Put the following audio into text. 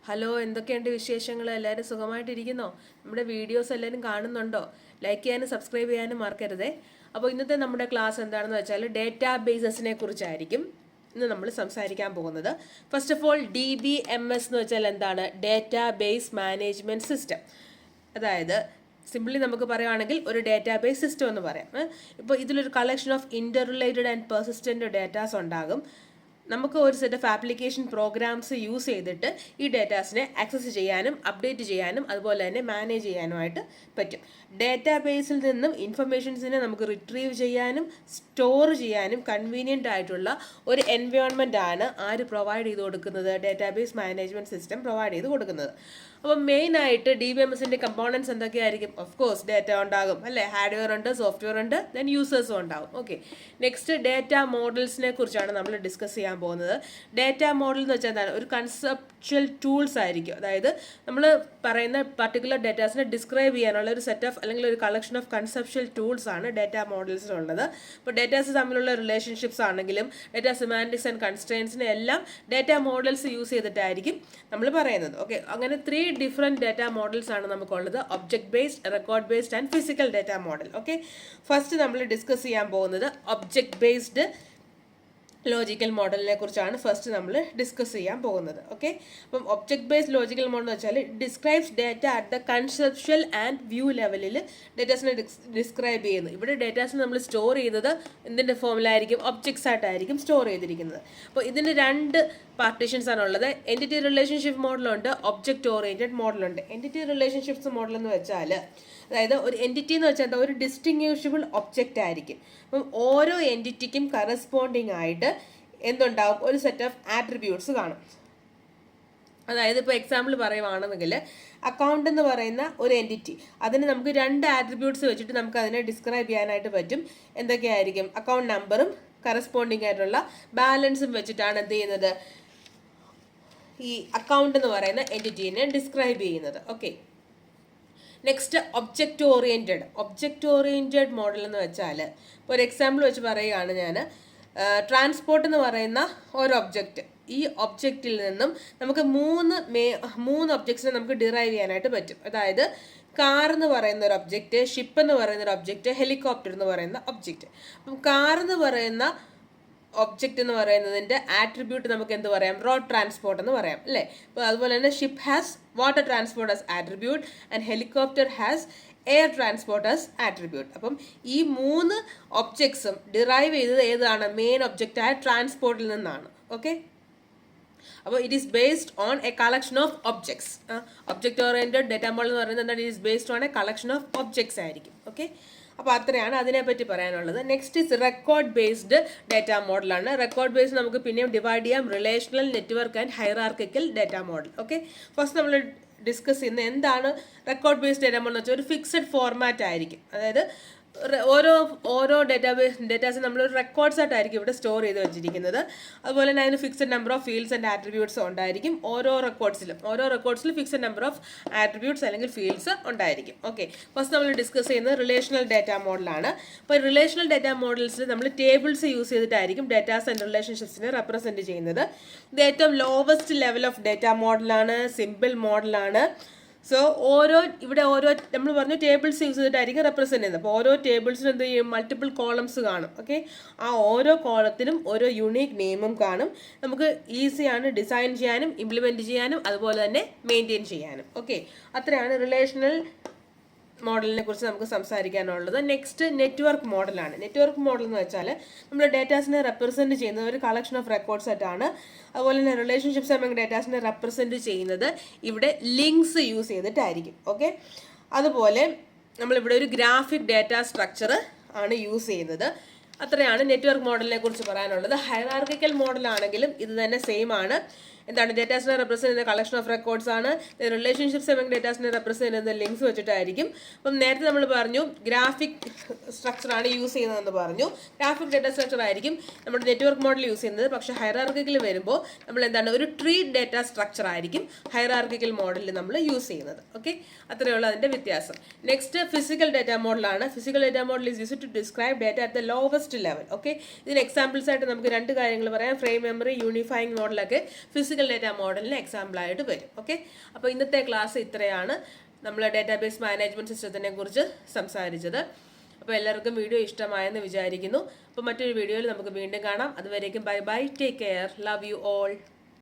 Hello, എന്തൊക്കെയുണ്ട് വിശേഷങ്ങൾ? എല്ലാവരും സുഖമായിട്ടിരിക്കുന്നോ? നമ്മുടെ വീഡിയോസ് എല്ലാവരും കാണുന്നുണ്ടോ? ലൈക്ക് ചെയ്യാനും സബ്സ്ക്രൈബ് ചെയ്യാനും മറക്കരുതേ. അപ്പോൾ ഇന്നത്തെ നമ്മുടെ ക്ലാസ് എന്താണെന്ന് വെച്ചാൽ ഡേറ്റാ ബേസസിനെ കുറിച്ചായിരിക്കും ഇന്ന് നമ്മൾ സംസാരിക്കാൻ പോകുന്നത്. ഫസ്റ്റ് ഓഫ് ഓൾ, DBMS എന്ന് വെച്ചാൽ എന്താണ്? Data base management system. അതായത് സിംപ്ലി നമുക്ക് പറയുകയാണെങ്കിൽ ഒരു ഡേറ്റാബേസ് സിസ്റ്റം എന്ന് പറയാം. ഇപ്പോൾ ഇതിലൊരു collection of inter related and persistent datas ഉണ്ടാകും. നമുക്ക് ഒരു set of application programmes use ചെയ്തിട്ട് ഈ ഡേറ്റാസിനെ ആക്സസ് ചെയ്യാനും അപ്ഡേറ്റ് ചെയ്യാനും അതുപോലെ തന്നെ മാനേജ് ചെയ്യാനുമായിട്ട് പറ്റും. ഡേറ്റാബേസിൽ നിന്നും ഇൻഫർമേഷൻസിനെ നമുക്ക് റിട്രീവ് ചെയ്യാനും സ്റ്റോർ ചെയ്യാനും കൺവീനിയൻ്റ് ആയിട്ടുള്ള ഒരു എൻവയോൺമെൻ്റ് ആണ് ആര് പ്രൊവൈഡ് ചെയ്ത് കൊടുക്കുന്നത്? ഡേറ്റാബേസ് മാനേജ്മെൻറ്റ് സിസ്റ്റം പ്രൊവൈഡ് ചെയ്ത് കൊടുക്കുന്നത്. അപ്പോൾ മെയിനായിട്ട് DBMSൻ്റെ കമ്പോണൻസ് എന്തൊക്കെയായിരിക്കും? ഓഫ് കോഴ്സ് ഡേറ്റ ഉണ്ടാകും അല്ലേ, ഹാർഡ്വെയർ ഉണ്ട്, സോഫ്റ്റ്വെയർ ഉണ്ട്, ദെൻ യൂസേഴ്സും ഉണ്ടാകും. ഓക്കെ, നെക്സ്റ്റ് ഡേറ്റ മോഡൽസിനെ കുറിച്ചാണ് നമ്മൾ ഡിസ്കസ് ചെയ്യാൻ പോകുന്നത്. ഡേറ്റ മോഡൽ എന്ന് വെച്ചാൽ എന്താണ്? ഒരു കൺസെപ്ച്വൽ ടൂൾസ് ആയിരിക്കും. അതായത് നമ്മൾ പറയുന്ന പർട്ടിക്കുലർ ഡേറ്റാസിനെ ഡിസ്ക്രൈബ് ചെയ്യാനുള്ള ഒരു സെറ്റ് ഓഫ് അല്ലെങ്കിൽ ഒരു കളക്ഷൻ ഓഫ് കൺസെപ്ച്വൽ ടൂൾസ് ആണ് ഡേറ്റ മോഡൽസിലുള്ളത്. ഇപ്പോൾ ഡേറ്റാസ് തമ്മിലുള്ള റിലേഷൻഷിപ്സ് ആണെങ്കിലും ഡേറ്റ സിമാൻറ്റിക്സ് ആൻഡ് കൺസ്ട്രെയിൻസിനെ എല്ലാം ഡേറ്റ മോഡൽസ് യൂസ് ചെയ്തിട്ടായിരിക്കും നമ്മൾ പറയുന്നത്. ഓക്കെ, അങ്ങനെ 3 ഡിഫറെൻറ്റ് ഡേറ്റ മോഡൽസ് ആണ് നമുക്കുള്ളത്: object based, record based and physical data model. Okay, first നമ്മൾ ഡിസ്കസ് ചെയ്യാൻ പോകുന്നത് ഒബ്ജക്ട് ബേസ്ഡ് ലോജിക്കൽ മോഡലിനെ കുറിച്ചാണ് ഫസ്റ്റ് നമ്മൾ ഡിസ്കസ് ചെയ്യാൻ പോകുന്നത്. ഓക്കെ, അപ്പം ഒബ്ജക്ട് ബേസ്ഡ് ലോജിക്കൽ മോഡൽ എന്ന് വെച്ചാൽ describes data at the conceptual and view ലെവലിൽ ഡേറ്റാസിനെ ഡിസ്ക്രൈബ് ചെയ്യുന്നു. ഇവിടെ ഡേറ്റാസിനെ നമ്മൾ സ്റ്റോർ ചെയ്യുന്നത് എന്തിൻ്റെ ഫോമിലായിരിക്കും? ഒബ്ജക്ട്സ് ആയിട്ടായിരിക്കും സ്റ്റോർ ചെയ്തിരിക്കുന്നത്. അപ്പോൾ ഇതിന് 2 പാർട്ടീഷൻസ് ആണുള്ളത്. എൻറ്റിറ്റി റിലേഷൻഷിപ്പ് മോഡലുണ്ട്, ഒബ്ജക്റ്റ് ഓറിയൻറ്റഡ് മോഡലുണ്ട്. എൻറ്റിറ്റി റിലേഷൻഷിപ്സ് മോഡൽ എന്ന് വെച്ചാൽ അതായത് ഒരു എൻറ്റിറ്റി എന്ന് വെച്ചാൽ ഒരു ഡിസ്റ്റിങ്വിഷബിൾ ഒബ്ജക്റ്റ് ആയിരിക്കും. അപ്പം ഓരോ എൻറ്റിറ്റിക്കും കറസ്പോണ്ടിങ് ആയിട്ട് എന്തുണ്ടാവും? ഒരു സെറ്റ് ഓഫ് ആട്രിബ്യൂട്ട്സ് കാണും. അതായത് ഇപ്പോൾ എക്സാമ്പിൾ പറയുവാണെന്നെങ്കിൽ അക്കൗണ്ട് എന്ന് പറയുന്ന ഒരു എൻറ്റിറ്റി, അതിന് നമുക്ക് 2 ആട്രിബ്യൂട്ട്സ് വെച്ചിട്ട് നമുക്ക് അതിനെ ഡിസ്ക്രൈബ് ചെയ്യാനായിട്ട് പറ്റും. എന്തൊക്കെയായിരിക്കും? അക്കൗണ്ട് നമ്പറും കറസ്പോണ്ടിങ് ആയിട്ടുള്ള ബാലൻസും വെച്ചിട്ടാണ് എന്ത് ചെയ്യുന്നത്? ഈ അക്കൗണ്ട് എന്ന് പറയുന്ന എൻറ്റിറ്റീനെ ഡിസ്ക്രൈബ് ചെയ്യുന്നത്. Okay, next object oriented model എന്ന് വെച്ചാൽ ഇപ്പോൾ ഒരു എക്സാമ്പിൾ വെച്ച് പറയുകയാണ് ഞാൻ. ട്രാൻസ്പോർട്ട് എന്ന് പറയുന്ന ഒരു ഒബ്ജക്റ്റ്, ഈ ഒബ്ജക്റ്റിൽ നിന്നും നമുക്ക് 3 ഒബ്ജക്ട്സിനെ നമുക്ക് ഡിറൈവ് ചെയ്യാനായിട്ട് പറ്റും. അതായത് കാർ എന്ന് പറയുന്ന ഒരു ഒബ്ജക്റ്റ്, ഷിപ്പ് എന്ന് പറയുന്ന ഒരു ഒബ്ജക്റ്റ്, ഹെലികോപ്റ്റർ എന്ന് പറയുന്ന ഒബ്ജക്റ്റ്. അപ്പം കാർ എന്ന് പറയുന്ന ഒബ്ജക്റ്റ് എന്ന് പറയുന്നതിൻ്റെ ആട്രിബ്യൂട്ട് നമുക്ക് എന്ത് പറയാം? റോഡ് ട്രാൻസ്പോർട്ട് എന്ന് പറയാം അല്ലേ. അപ്പോൾ അതുപോലെ തന്നെ ship has water transport as attribute and helicopter has air transport as attribute. അപ്പം ഈ 3 ഒബ്ജക്ട്സും ഡിറൈവ് ചെയ്തത് ഏതാണ്? മെയിൻ ഒബ്ജക്റ്റായ ട്രാൻസ്പോർട്ടിൽ നിന്നാണ്. ഓക്കെ, അപ്പോൾ it is based on A collection of objects. Object oriented data model എന്ന് പറയുന്നത് എന്താണ്? It is based on A collection of objects ആയിരിക്കും. ഓക്കെ, അപ്പോൾ അത്രയാണ് അതിനെപ്പറ്റി പറയാനുള്ളത്. Next is record based data മോഡലാണ്. റെക്കോർഡ് ബേസ്ഡ് നമുക്ക് പിന്നെയും ഡിവൈഡ് ചെയ്യാം: relational, network and hierarchical data model. Okay, first നമ്മൾ ഡിസ്കസ് ചെയ്യുന്ന എന്താണ് റെക്കോർഡ് ബേസ്ഡ് ഡേറ്റ മോഡൽ എന്ന് വെച്ചാൽ ഒരു ഫിക്സഡ് ഫോർമാറ്റ് ആയിരിക്കും. അതായത് ഓരോ ഡേറ്റാസ് നമ്മൾ റെക്കോർഡ്സ് ആയിട്ടായിരിക്കും ഇവിടെ സ്റ്റോർ ചെയ്ത് വെച്ചിരിക്കുന്നത്. അതുപോലെ തന്നെ അതിന് fixed number of fields and attributes ഉണ്ടായിരിക്കും. ഓരോ റെക്കോർഡ്സിലും ഫിക്സഡ് നമ്പർ ഓഫ് ആട്രിബ്യൂട്ട്സ് അല്ലെങ്കിൽ ഫീൽഡ്സ് ഉണ്ടായിരിക്കും. ഓക്കെ, ഫസ്റ്റ് നമ്മൾ ഡിസ്കസ് ചെയ്യുന്നത് റിലേഷണൽ ഡേറ്റ മോഡലാണ്. അപ്പോൾ റിലേഷണൽ ഡേറ്റ മോഡൽസിൽ നമ്മൾ ടേബിൾസ് യൂസ് ചെയ്തിട്ടായിരിക്കും ഡേറ്റാസ് ആൻഡ് റിലേഷൻഷിപ്സിനെ റെപ്രസെൻറ്റ് ചെയ്യുന്നത്. ഇത് ഏറ്റവും ലോവസ്റ്റ് ലെവൽ ഓഫ് ഡേറ്റ മോഡലാണ്, സിമ്പിൾ മോഡലാണ്. സോ ഓരോ നമ്മൾ പറഞ്ഞു ടേബിൾസ് യൂസ് ചെയ്തിട്ടായിരിക്കും റെപ്രസെൻറ്റ് ചെയ്യുന്നത്. അപ്പോൾ ഓരോ ടേബിൾസിനും എന്ത് ചെയ്യും? മൾട്ടിപ്പിൾ കോളംസ് കാണും. ഓക്കെ, ആ ഓരോ കോളത്തിനും ഓരോ യുണീക്ക് നെയിമും കാണും. നമുക്ക് ഈസിയാണ് ഡിസൈൻ ചെയ്യാനും ഇംപ്ലിമെൻറ്റ് ചെയ്യാനും അതുപോലെ തന്നെ മെയിൻറ്റെയിൻ ചെയ്യാനും. ഓക്കെ, അത്രയാണ് റിലേഷണൽ മോഡലിനെ കുറിച്ച് നമുക്ക് സംസാരിക്കാനുള്ളത്. നെക്സ്റ്റ് നെറ്റ്വർക്ക് മോഡലാണ്. നെറ്റ്വർക്ക് മോഡൽ എന്ന് വെച്ചാൽ നമ്മൾ ഡേറ്റാസിനെ റെപ്രസെൻറ്റ് ചെയ്യുന്നത് ഒരു കളക്ഷൻ ഓഫ് റെക്കോർഡ്സ് ആയിട്ടാണ്. അതുപോലെ തന്നെ റിലേഷൻഷിപ്സ് ആണെങ്കിൽ ഡേറ്റാസിനെ റെപ്രസെൻറ്റ് ചെയ്യുന്നത് ഇവിടെ ലിങ്ക്സ് യൂസ് ചെയ്തിട്ടായിരിക്കും. ഓക്കെ, അതുപോലെ നമ്മളിവിടെ ഒരു ഗ്രാഫിക് ഡേറ്റ സ്ട്രക്ചർ ആണ് യൂസ് ചെയ്യുന്നത്. അത്രയാണ് നെറ്റ്വർക്ക് മോഡലിനെ കുറിച്ച് പറയാനുള്ളത്. ഹൈറാർക്കിക്കൽ മോഡലാണെങ്കിലും ഇത് തന്നെ സെയിം ആണ്. എന്താണ്? ഡേറ്റാസിനെ റെപ്രസെൻറ്റ് ചെയ്യുന്ന കളക്ഷൻ ഓഫ് റെക്കോർഡ്സ് ആണ്. റിലേഷൻഷിപ്സ് ആണെങ്കിൽ ഡേറ്റാസിനെ റെപ്രസെൻറ്റ് ചെയ്യുന്ന ലിങ്ക്സ് വെച്ചിട്ടായിരിക്കും. അപ്പം നേരത്തെ നമ്മൾ പറഞ്ഞു ഗ്രാഫിക് സ്ട്രക്ചറാണ് യൂസ് ചെയ്യുന്നതെന്ന് പറഞ്ഞു. ഗ്രാഫിക് ഡേറ്റ സ്ട്രക്ചർ ആയിരിക്കും നമ്മുടെ നെറ്റ്വർക്ക് മോഡൽ യൂസ് ചെയ്യുന്നത്. പക്ഷേ ഹൈറാർക്കിക്കൽ വരുമ്പോൾ നമ്മൾ എന്താണ്? ഒരു ട്രീ ഡേറ്റ സ്ട്രക്ചർ ആയിരിക്കും ഹൈറാർക്കിക്കൽ മോഡലിൽ നമ്മൾ യൂസ് ചെയ്യുന്നത്. ഓക്കെ, അത്രയുള്ള അതിൻ്റെ വ്യത്യാസം. നെക്സ്റ്റ് ഫിസിക്കൽ ഡേറ്റ മോഡലാണ്. Physical data model is used to describe data at the lowest level. Okay, ഇതിന് എക്സാമ്പിൾസ് ആയിട്ട് നമുക്ക് 2 കാര്യങ്ങൾ പറയാം: ഫ്രെയിം മെമ്മറി, യൂണിഫൈങ് മോഡലൊക്കെ ഫിസിക്കൽ ഫിസിക്കൽ ഡേറ്റ മോഡലിന് എക്സാമ്പിളായിട്ട് വരും. ഓക്കെ, അപ്പോൾ ഇന്നത്തെ ക്ലാസ് ഇത്രയാണ് നമ്മൾ ഡേറ്റാബേസ് മാനേജ്മെൻറ്റ് സിസ്റ്റത്തിനെ കുറിച്ച് സംസാരിച്ചത്. അപ്പോൾ എല്ലാവർക്കും വീഡിയോ ഇഷ്ടമായെന്ന് വിചാരിക്കുന്നു. അപ്പോൾ മറ്റൊരു വീഡിയോയിൽ നമുക്ക് വീണ്ടും കാണാം. അതുവരേക്കും bye bye, take care, love you all.